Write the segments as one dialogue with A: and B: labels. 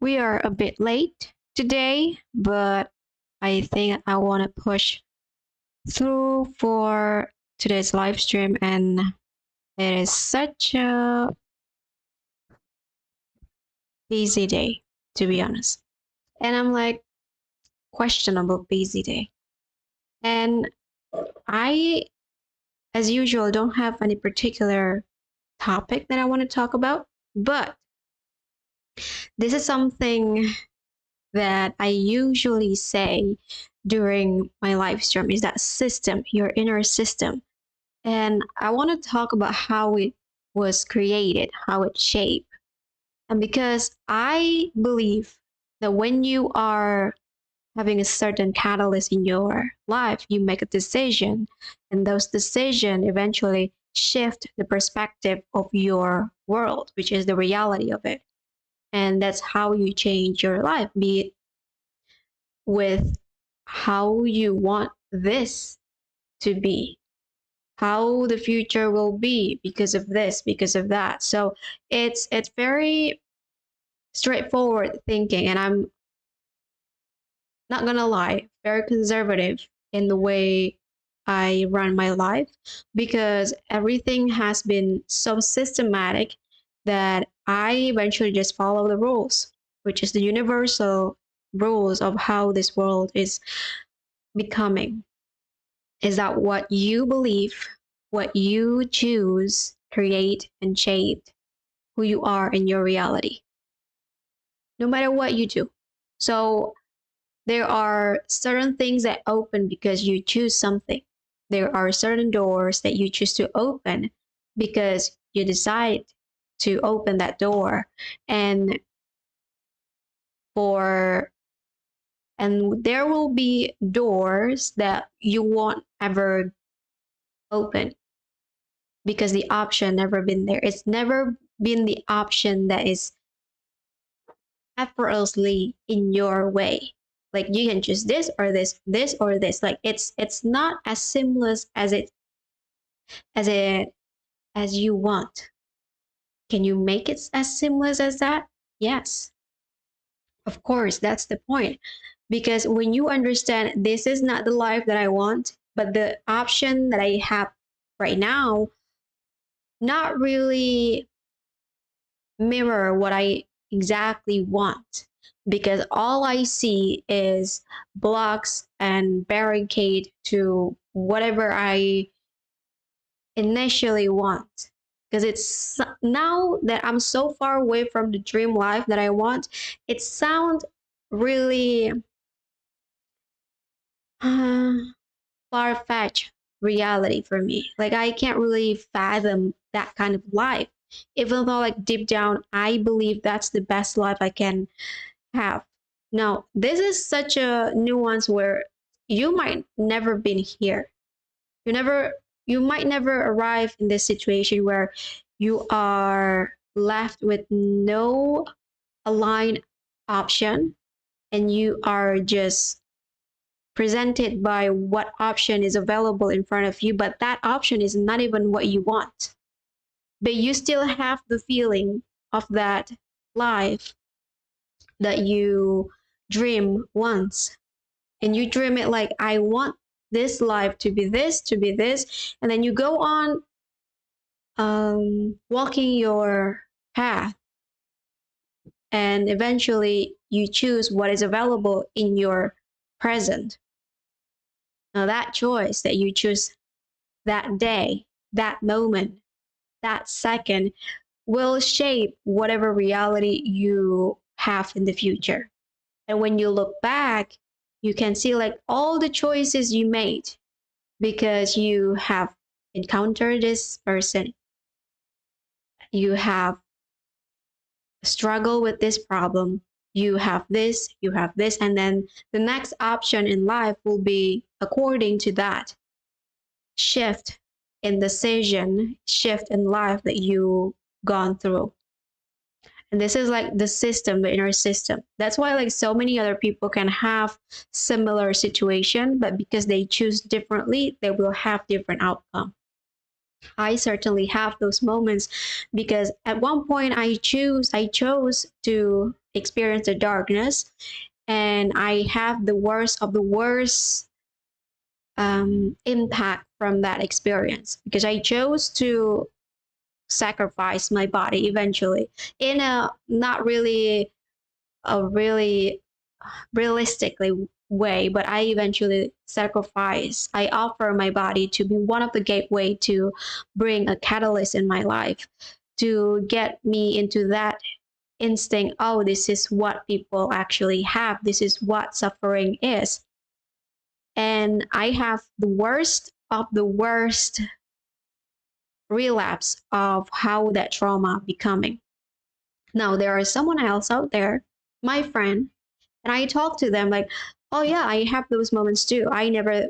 A: We are a bit late today, but I think I want to push through for today's live stream, and it is such a busy day, to be honest. And I'm like, questionable busy day. And I, as usual, don't have any particular topic that I want to talk about, but this is something that I usually say during my live stream is that system, your inner system. And I want to talk about how it was created, how it shaped. And because I believe that when you are having a certain catalyst in your life, you make a decision, and those decisions eventually shift the perspective of your world, which is the reality of it. And that's how you change your life, be it with how you want this to be, how the future will be because of this, because of that. So it's very straightforward thinking, and I'm not gonna lie, very conservative in the way I run my life because everything has been so systematic that I eventually just follow the rules, which is the universal rules of how this world is becoming. Is that what you believe, what you choose, create, and shape who you are in your reality, no matter what you do. So there are certain things that open because you choose something. There are certain doors that you choose to open because you decide to open that door. And for and there will be doors that you won't ever open because the option never been there. It's never been the option that is effortlessly in your way. Like you can choose this or this or this. Like it's not as seamless as it as you want. Can you make it as seamless as that? Yes. Of course, that's the point. Because when you understand this is not the life that I want, but the option that I have right now not really mirror what I exactly want because all I see is blocks and barricade to whatever I initially want. Because it's now that I'm so far away from the dream life that I want, it sounds really uh, far fetched reality for me. Like I can't really fathom that kind of life. Even though like deep down I believe that's the best life I can have. Now, this is such a nuance where you might never been here. You might never arrive in this situation where you are left with no aligned option and you are just presented by what option is available in front of you, but that option is not even what you want. But you still have the feeling of that life that you dream once. And you dream it like, I want this life to be this. And then you go on walking your path. And eventually you choose what is available in your present. Now, that choice that you choose that day, that moment, that second will shape whatever reality you have in the future. And when you look back, you can see like all the choices you made because you have encountered this person, you have struggled with this problem, you have this, and then the next option in life will be according to that shift in decision, shift in life that you gone through. And this is like the system, the inner system. That's why like so many other people can have similar situation, but because they choose differently, they will have different outcome. I certainly have those moments because at one point I chose to experience the darkness, and I have the worst of the worst impact from that experience because I chose to sacrifice my body eventually in a not really a really realistically way, but I eventually sacrifice. I offer my body to be one of the gateway to bring a catalyst in my life to get me into that instinct. Oh, this is what people actually have. This is what suffering is. And I have the worst of the worst relapse of how that trauma becoming. Now there is someone else out there, my friend, and I talk to them like, oh yeah, I have those moments too. I never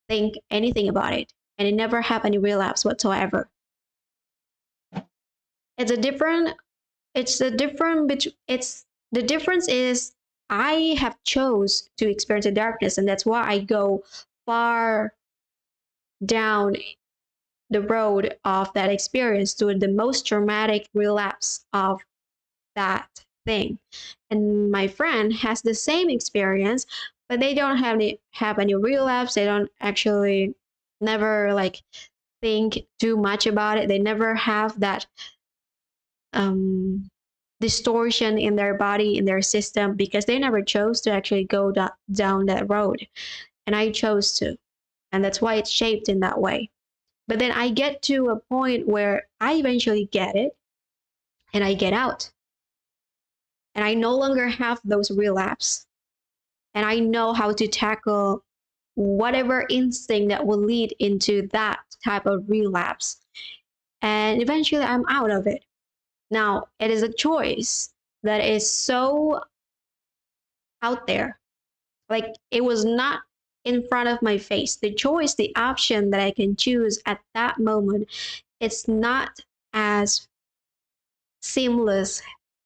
A: think anything about it, and it never have any relapse whatsoever. It's a different. It's a different. It's the difference is I have chose to experience the darkness, and that's why I go far down the road of that experience to the most traumatic relapse of that thing. And my friend has the same experience, but they don't have any relapse. They don't actually never like think too much about it. They never have that um distortion in their body, in their system, because they never chose to actually go down that road. And I chose to. And that's why it's shaped in that way. But then I get to a point where I eventually get it and I get out. And I no longer have those relapse. And I know how to tackle whatever instinct that will lead into that type of relapse. And eventually I'm out of it. Now, it is a choice that is so out there. Like it was not in front of my face. The choice, the option that I can choose at that moment, it's not as seamless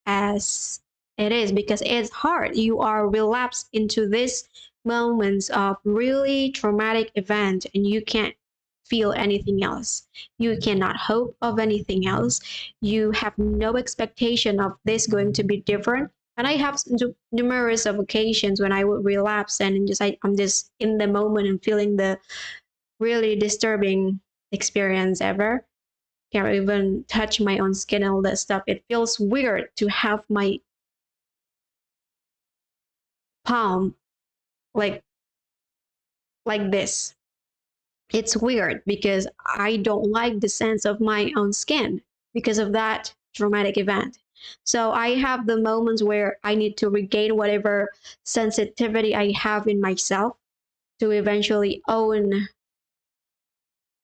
A: as it is because it's hard. You are relapsed into this moments of really traumatic event and you can't feel anything else. You cannot hope of anything else. You have no expectation of this going to be different. And I have numerous of occasions when I would relapse and I'm just in the moment and feeling the really disturbing experience ever. Can't even touch my own skin and all that stuff. It feels weird to have my palm like this. It's weird because I don't like the sense of my own skin because of that traumatic event. So I have the moments where I need to regain whatever sensitivity I have in myself to eventually own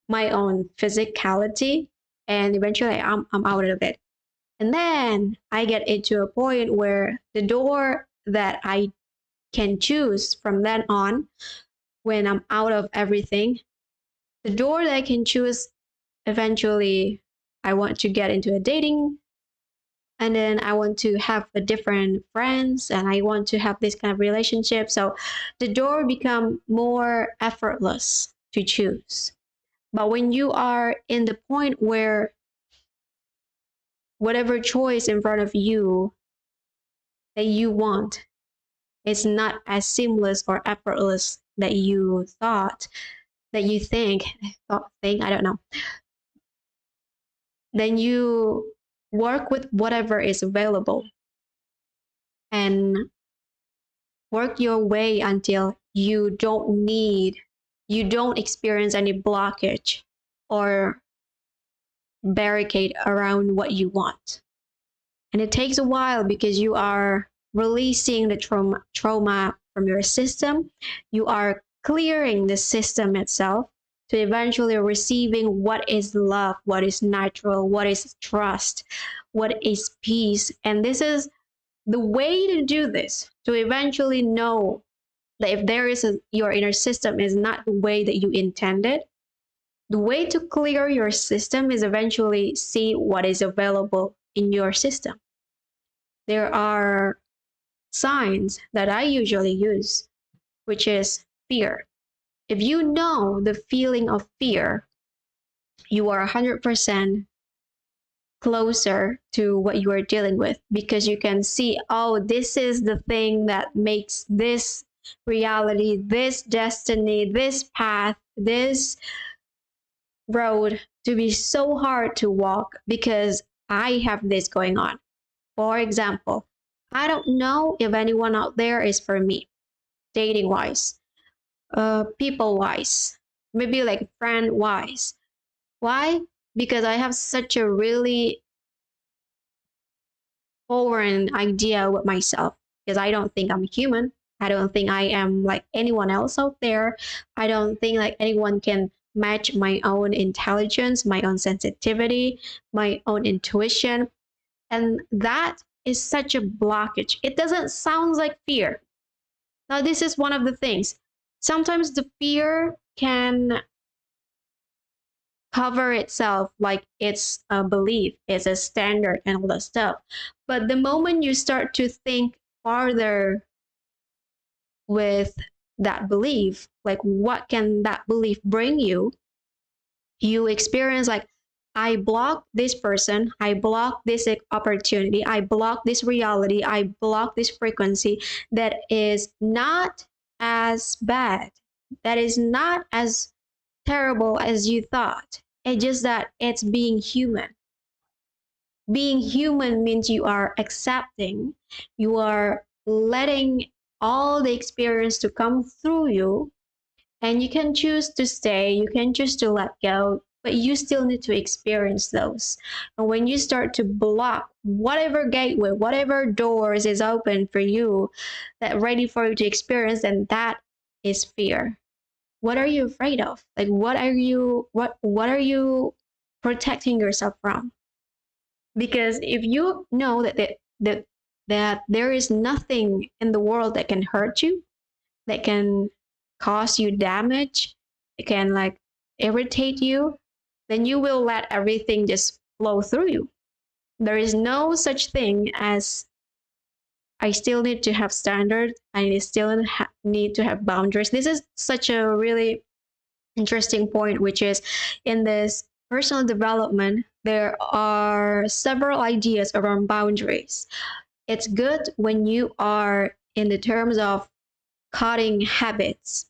A: my own physicality, and eventually I'm out of it. And then I get into a point where the door that I can choose from then on, when I'm out of everything, the door that I can choose eventually, I want to get into a dating, and then I want to have a different friends, and I want to have this kind of relationship. So the door become more effortless to choose. But when you are in the point where whatever choice in front of you that you want is not as seamless or effortless that you thought, that you think, I don't know, then you work with whatever is available and work your way until you don't experience any blockage or barricade around what you want. And it takes a while because you are releasing the trauma from your system. You are clearing the system itself to eventually receiving what is love, what is natural, what is trust, what is peace. And this is the way to do this, to eventually know that if your inner system is not the way that you intended, the way to clear your system is eventually see what is available in your system. There are signs that I usually use, which is fear. If you know the feeling of fear, you are 100% closer to what you are dealing with, because you can see, oh, this is the thing that makes this reality, this destiny, this path, this road to be so hard to walk because I have this going on. For example, I don't know if anyone out there is for me, dating wise, people wise, maybe like friend wise. Why? Because I have such a really foreign idea with myself, because I don't think I'm human. I don't think I am like anyone else out there. I don't think like anyone can match my own intelligence, my own sensitivity, my own intuition. And that is such a blockage. It doesn't sound like fear. Now, this is one of the things. Sometimes the fear can cover itself like it's a belief, it's a standard, and all that stuff. But the moment you start to think farther with that belief, like what can that belief bring you, you experience like, I block this person, I block this opportunity, I block this reality, I block this frequency that is not as bad, that is not as terrible as you thought. It's just that it's being human. Being human means you are accepting, you are letting all the experience to come through you, and you can choose to stay, you can choose to let go, but you still need to experience those. And when you start to block whatever gateway, whatever doors is open for you, that ready for you to experience, then that is fear. What are you afraid of? Like what are you protecting yourself from? Because if you know that there is nothing in the world that can hurt you, that can cause you damage, it can like irritate you, then you will let everything just flow through you. There is no such thing as I still need to have standards. I still need to have boundaries. This is such a really interesting point, which is in this personal development, there are several ideas around boundaries. It's good when you are in the terms of cutting habits,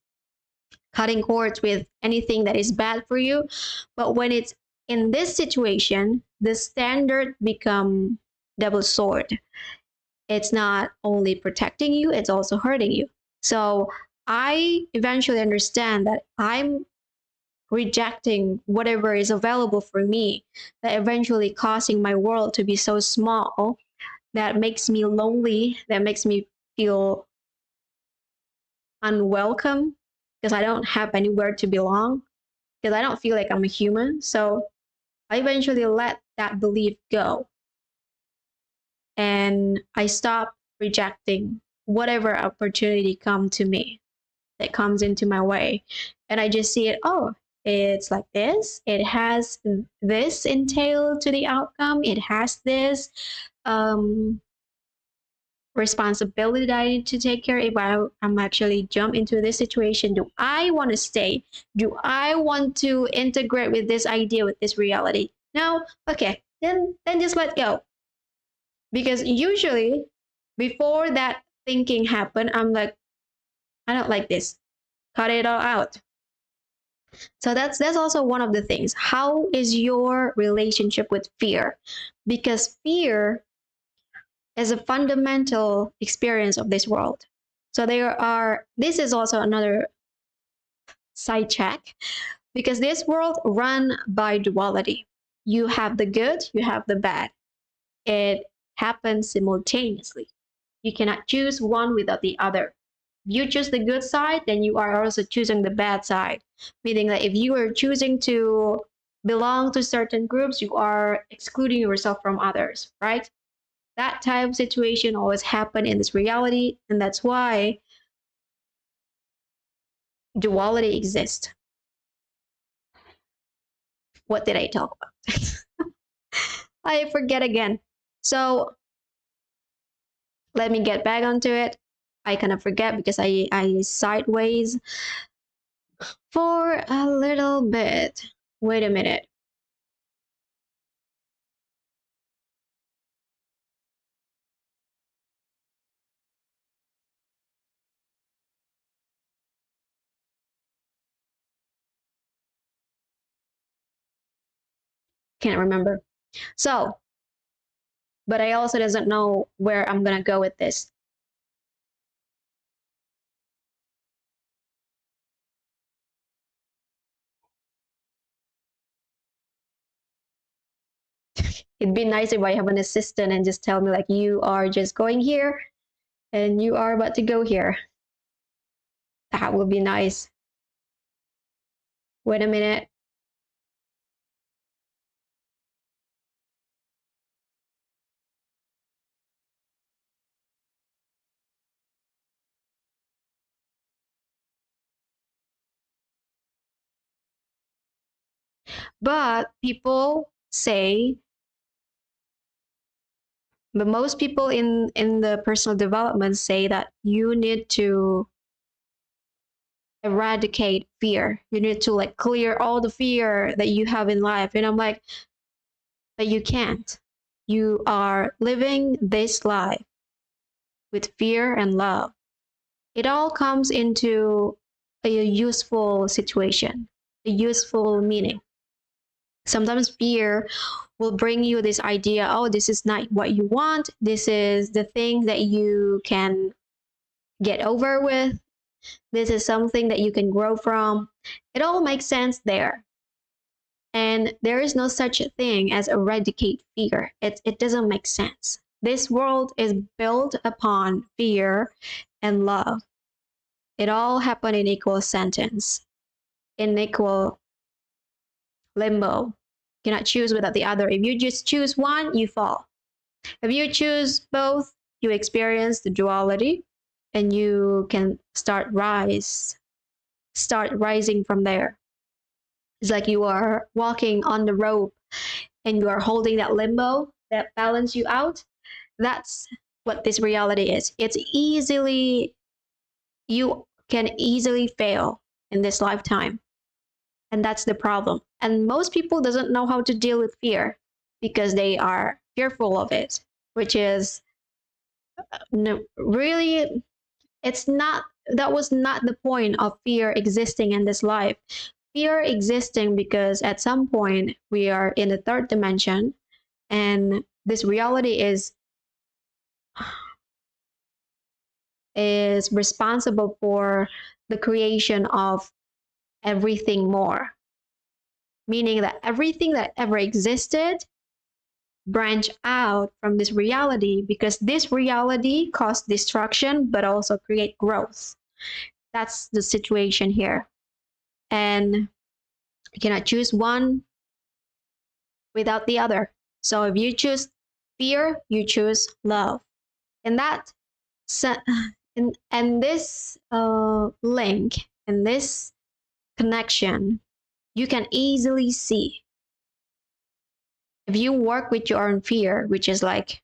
A: cutting cords with anything that is bad for you. But when it's in this situation, the standard become double sword. It's not only protecting you, it's also hurting you. So I eventually understand that I'm rejecting whatever is available for me, that eventually causing my world to be so small, that makes me lonely, that makes me feel unwelcome, because I don't have anywhere to belong, because I don't feel like I'm a human. So I eventually let that belief go, and I stop rejecting whatever opportunity come to me, that comes into my way. And I just see it, oh, it's like this. It has this entail to the outcome. It has this um, responsibility that I need to take care. If I'm actually jump into this situation, do I want to stay? Do I want to integrate with this idea, with this reality? No? Okay, then just let go. Because usually before that thinking happen, I'm like, I don't like this. Cut it all out. So that's also one of the things. How is your relationship with fear? Because fear is a fundamental experience of this world. So this is also another side check, because this world run by duality. You have the good, you have the bad. It happens simultaneously. You cannot choose one without the other. If you choose the good side, then you are also choosing the bad side. Meaning that if you are choosing to belong to certain groups, you are excluding yourself from others, right? That type of situation always happen in this reality, and that's why duality exists. What did I talk about? I forget again. So let me get back onto it. I kind of forget because I sideways for a little bit. Wait a minute. Can't remember. So, but I also doesn't know where I'm gonna go with this. It'd be nice if I have an assistant and just tell me like you are just going here and you are about to go here. That would be nice. Wait a minute. But people say, but most people in the personal development say that you need to eradicate fear. You need to like clear all the fear that you have in life. And I'm like, but you can't. You are living this life with fear and love. It all comes into a useful situation, a useful meaning. Sometimes fear will bring you this idea, oh, this is not what you want. This is the thing that you can get over with. This is something that you can grow from. It all makes sense there. And there is no such a thing as eradicate fear. It doesn't make sense. This world is built upon fear and love. It all happened in equal sentence, in equal limbo. You cannot choose without the other. If you just choose one, you fall. If you choose both, you experience the duality and you can start rising from there. It's like you are walking on the rope and you are holding that limbo that balance you out. That's what this reality is. You can easily fail in this lifetime. And that's the problem. And most people doesn't know how to deal with fear because they are fearful of it, which is no, really, it's not, that was not the point of fear existing in this life. Fear existing because at some point we are in the third dimension and this reality is responsible for the creation of everything more, meaning that everything that ever existed branch out from this reality because this reality caused destruction but also create growth. That's the situation here. And you cannot choose one without the other. So if you choose fear, you choose love. And that and this link and this connection, you can easily see if you work with your own fear, which is like,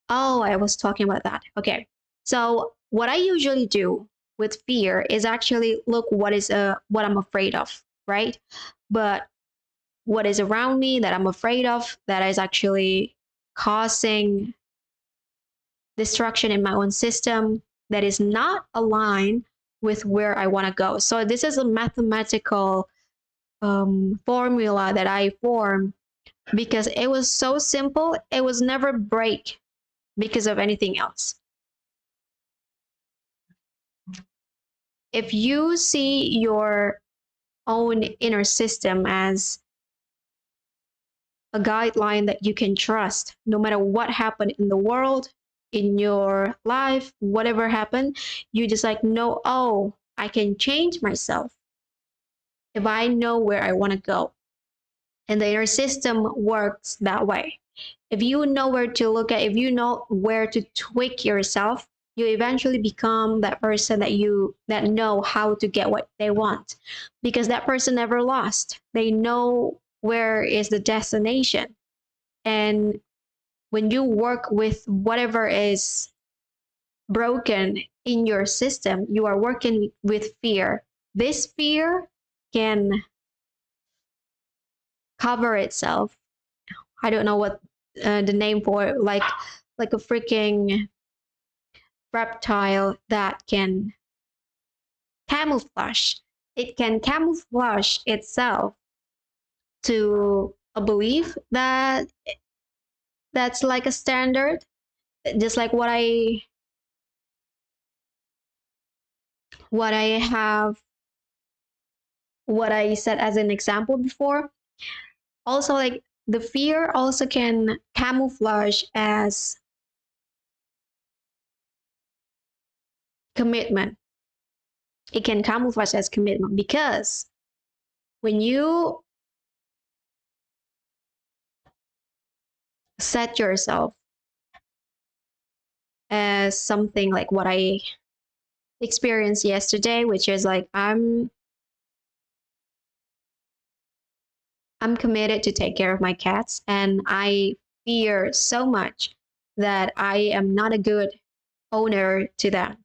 A: oh, I was talking about that. Okay. So what I usually do with fear is actually look what I'm afraid of, right? But what is around me that I'm afraid of that is actually causing destruction in my own system that is not aligned with where I want to go. So this is a mathematical formula that I formed because it was so simple. It was never break because of anything else. If you see your own inner system as a guideline that you can trust, no matter what happened in the world, in your life, whatever happened, you just like know, oh, I can change myself if I know where I want to go. And the inner system works that way. If you know where to look at, if you know where to tweak yourself, you eventually become that person that know how to get what they want because that person never lost. They know where is the destination. And when you work with whatever is broken in your system, you are working with fear. This fear can cover itself. I don't know what the name for it, like a freaking reptile that can camouflage. It can camouflage itself to a belief that that's like a standard, just like what I have what I said as an example before. Also, like the fear also can camouflage as commitment. It can camouflage as commitment because when you set yourself as something like what I experienced yesterday, which is like I'm committed to take care of my cats, and I fear so much that I am not a good owner to them.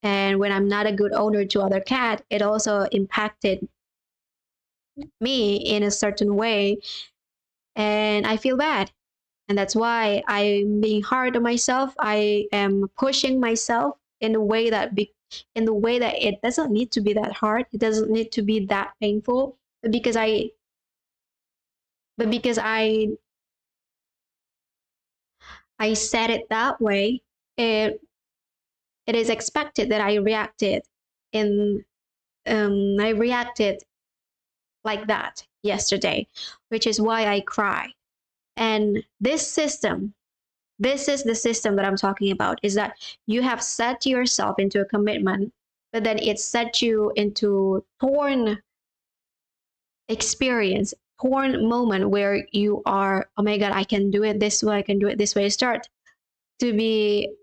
A: And when I'm not a good owner to other cat, it also impacted me in a certain way, and I feel bad. And that's why I'm being hard on myself. I am pushing myself in a way that in the way that it doesn't need to be that hard. It doesn't need to be that painful. But because I said it that way, it it is expected that in I reacted like that yesterday, which is why I cried. And this is the system that I'm talking about, is that you have set yourself into a commitment, but then it set you into torn experience, torn moment where you are, oh my God, I can do it this way, I can do it this way. Start to be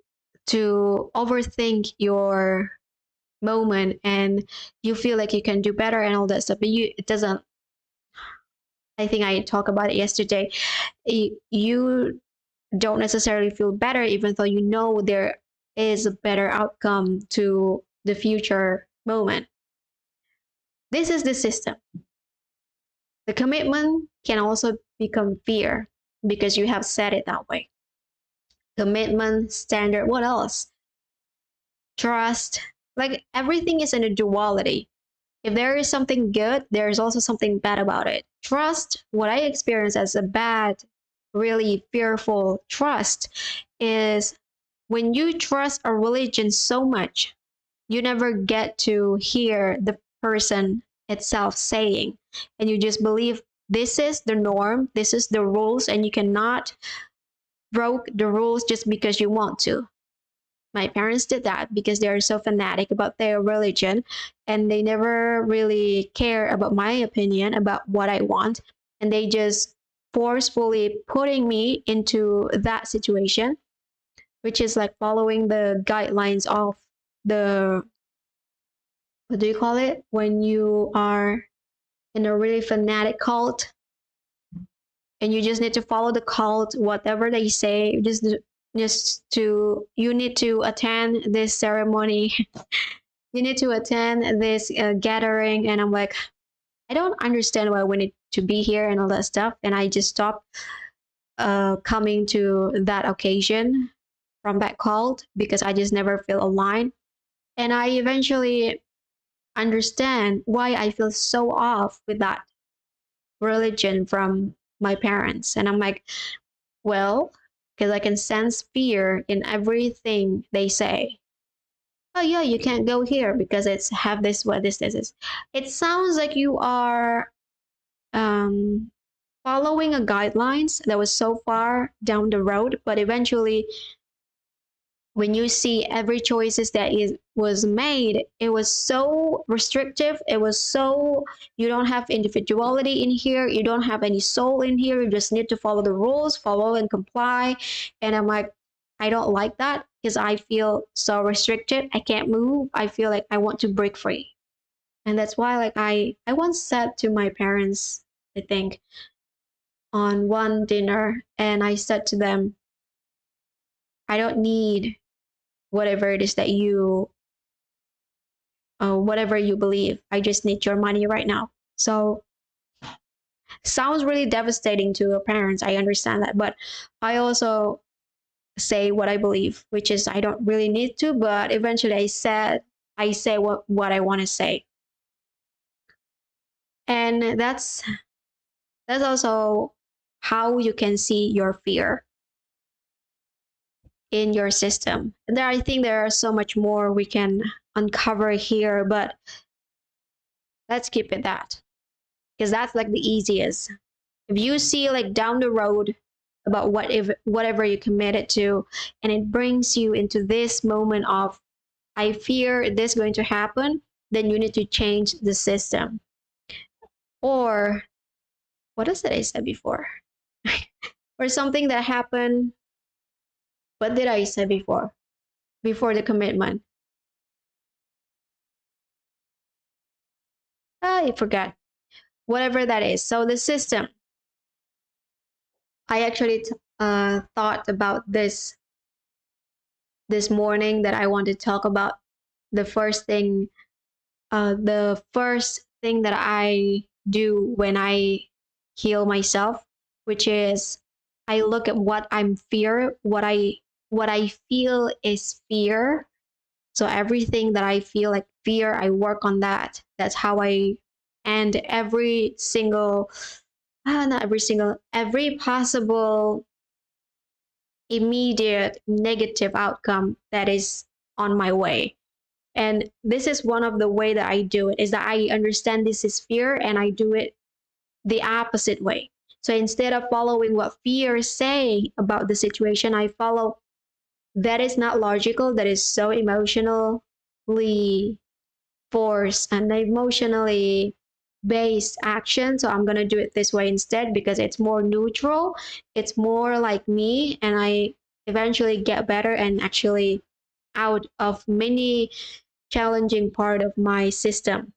A: to overthink your moment, and you feel like you can do better and all that stuff, but it doesn't. I think I talked about it yesterday. You don't necessarily feel better, even though you know there is a better outcome to the future moment. This is the system. The commitment can also become fear because you have said it that way. Commitment, standard, what else? Trust. Like everything is in a duality. If there is something good, there is also something bad about it. Trust, what I experience as a bad, really fearful trust, is when you trust a religion so much, you never get to hear the person itself saying, and you just believe this is the norm, this is the rules, and you cannot broke the rules just because you want to. My parents did that because they are so fanatic about their religion, and they never really care about my opinion about what I want, and they just forcefully putting me into that situation, which is like following the guidelines of the, what do you call it, when you are in a really fanatic cult and you just need to follow the cult, whatever they say, just to you need to attend this ceremony, you need to attend this gathering, and I'm like, I don't understand why we need to be here and all that stuff, and I just stopped coming to that occasion from that cult because I just never feel aligned. And I eventually understand why I feel so off with that religion from my parents. And I'm like, well, because I can sense fear in everything they say. Oh yeah, you can't go here because it's have this, what this is. It sounds like you are um, following a guidelines that was so far down the road, but eventually when you see every choices that is was made, it was so restrictive, it was so, you don't have individuality in here, you don't have any soul in here, you just need to follow the rules, follow and comply. And I'm like, I don't like that because I feel so restricted, I can't move, I feel like I want to break free. And that's why, like, I once said to my parents, I think on one dinner, and I said to them, I don't need whatever it is that whatever you believe. I just need your money right now. So sounds really devastating to your parents. I understand that, but I also say what I believe, which is I don't really need to, but eventually I say what I want to say. And that's also how you can see your fear in your system. And I think there are so much more we can uncover here, but let's keep it that, because that's like the easiest. If you see like down the road about whatever you committed to, and it brings you into this moment of I fear this going to happen, then you need to change the system. Or what is it I said before? Or something that happened. What did I say before? Before the commitment. I forgot. Whatever that is. So the system. I actually thought about this morning that I want to talk about. The first thing that I do when I heal myself, which is I look at what I'm fear, what I feel is fear. So everything that I feel like fear, I work on that. That's how I end every single, not every single, every possible immediate negative outcome that is on my way. And this is one of the way that I do it, is that I understand this is fear and I do it the opposite way. So instead of following what fear say about the situation, I follow that is not logical, that is so emotionally forced and emotionally based action. So I'm going to do it this way instead because it's more neutral, it's more like me, and I eventually get better and actually out of many challenging part of my system.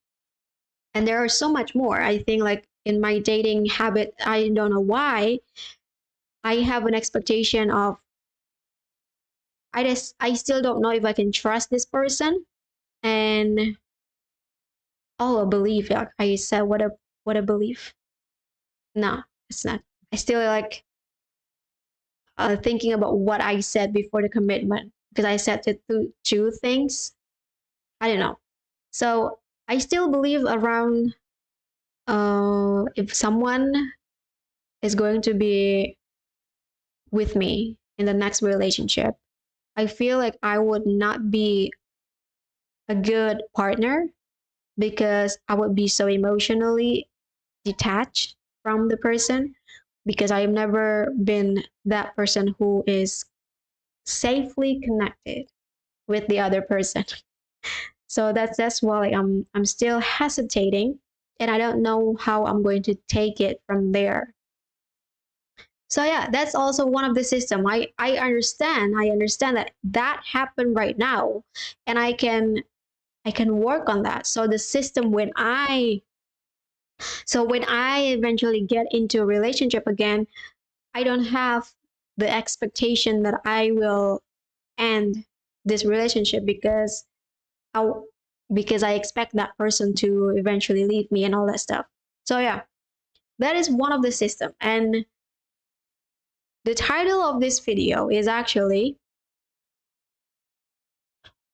A: And there are so much more. I think like in my dating habit, I don't know why I have an expectation of I still don't know if I can trust this person. And oh, a belief. Like I said, what a belief. No, it's not. I still like thinking about what I said before the commitment because I said to two things. I don't know. So I still believe around if someone is going to be with me in the next relationship, I feel like I would not be a good partner because I would be so emotionally detached from the person because I've never been that person who is safely connected with the other person. So that's why I'm still hesitating and I don't know how I'm going to take it from there. So yeah, that's also one of the system. I understand that happened right now and I can work on that. So the system when I eventually get into a relationship again, I don't have the expectation that I will end this relationship I because I expect that person to eventually leave me and all that stuff. So yeah, that is one of the system. And the title of this video is actually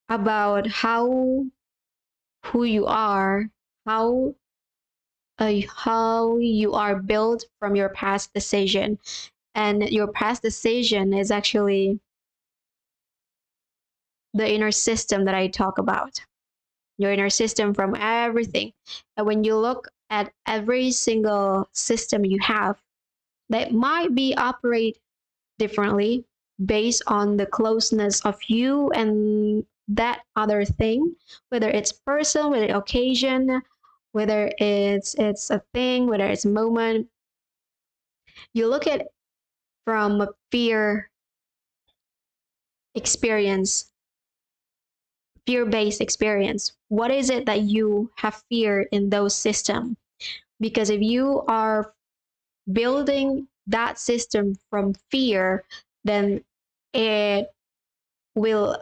A: about who you are, how how you are built from your past decision. And your past decision is actually the inner system that I talk about. Your inner system from everything. And when you look at every single system you have, that might be operate differently based on the closeness of you and that other thing, whether it's person, whether occasion, whether it's a thing, whether it's a moment. You look at from a fear experience, fear-based experience. What is it that you have fear in those systems? Because if you are building that system from fear, then it will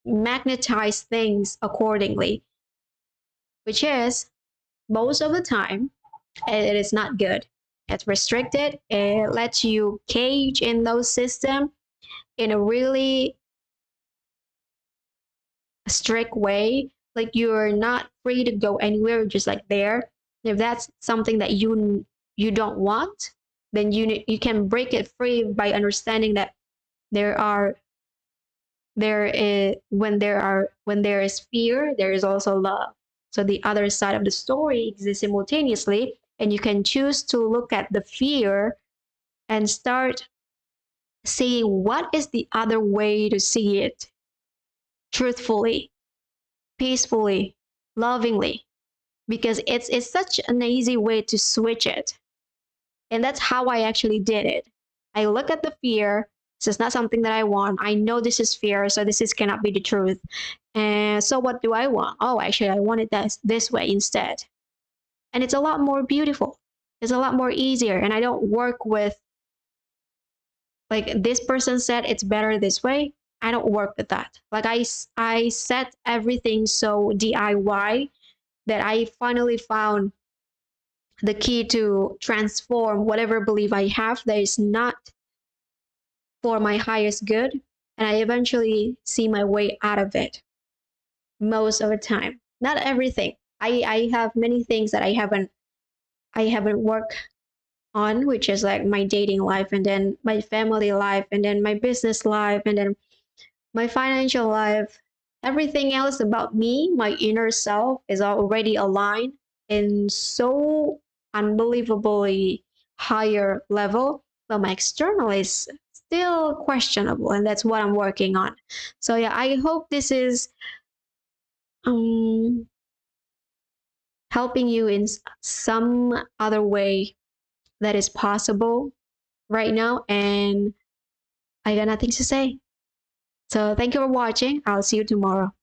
A: magnetize things accordingly, which is most of the time it is not good. It's restricted. It lets you cage in those systems in a really strict way. Like you're not free to go anywhere, just like there. If that's something that you don't want, then you can break it free by understanding that there are when there is fear, there is also love. So the other side of the story exists simultaneously, and you can choose to look at the fear and start seeing what is the other way to see it truthfully, peacefully, lovingly, because it's such an easy way to switch it. And that's how I actually did it. I look at the fear. This is not something that I want. I know this is fear, so this is cannot be the truth. And so what do I want? Oh, actually, I want it this way instead. And it's a lot more beautiful. It's a lot more easier. And I don't work with, like, this person said it's better this way. I don't work with that. Like, I set everything so DIY that I finally found the key to transform whatever belief I have that is not for my highest good. And I eventually see my way out of it most of the time. Not everything. I have many things that I haven't worked on, which is like my dating life, and then my family life, and then my business life, and then my financial life. Everything else about me, my inner self, is already aligned in so unbelievably higher level, but my external is still questionable, and that's what I'm working on. So yeah, I hope this is um helping you in some other way that is possible right now, and I got nothing to say. So thank you for watching. I'll see you tomorrow.